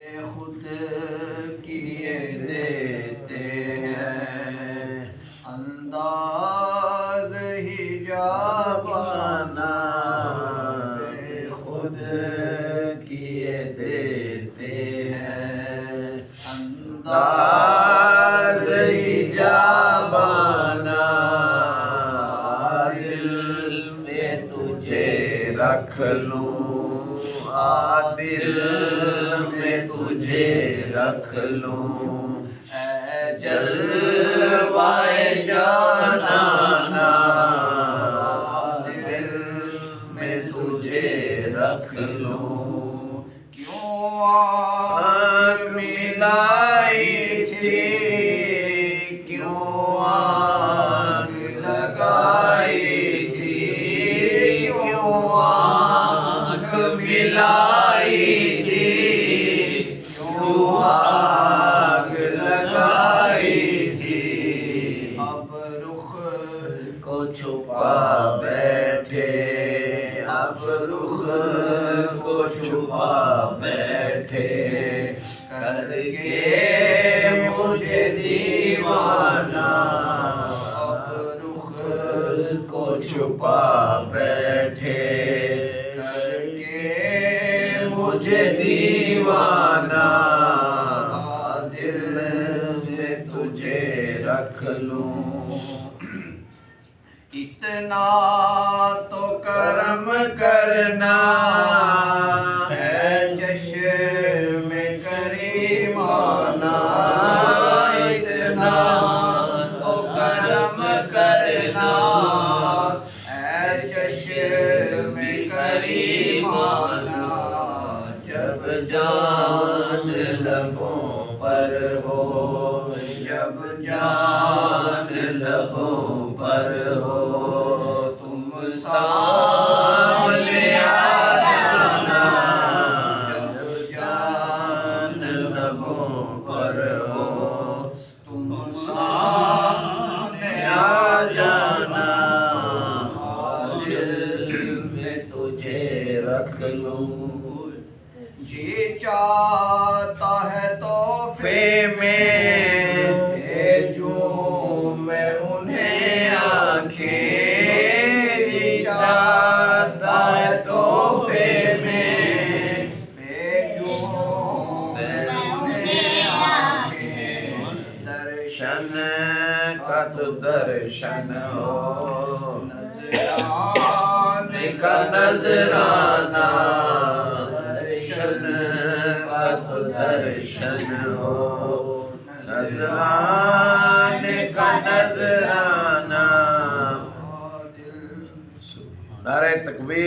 खुद किए देते हैं अंदाज ही जाबाना खुद किए देते हैं अंदाज ही जाबाना दिल में तुझे रख लूं दिल में तुझे रख लूं ऐ जलवाए जानाना दिल में तुझे रख लूं क्यों आँख मिलाई थी क्यों आग लगाई थी क्यों आँख मिलाई थी क्यों आग लगाई थी अब रुख को छुपा बैठे अब रुख को छुपा बैठे करके मुझे दीवाना अब रुख को छुपा बैठे मुझे दीवाना दिल में तुझे रख लूं इतना तो करम करना है चश्मे करीमाना इतना तो करम करना है चश्मे करीमाना जब जान लबों पर हो जब जान लबों पर हो तुम सामने आ जाना जब जान लबों पर हो तुम सामने आ जाना दिल में तुझे रख लूं जी चाहता है तोहफे में भेजूं मैं उन्हें आँखें जी चाहता है तोहफे में भेजूं मैं उन्हें आँखें दर्शन का तो दर्शन हो नजराने का नजराना दर्शन हो नजराने का नजराना नारे तकबीर।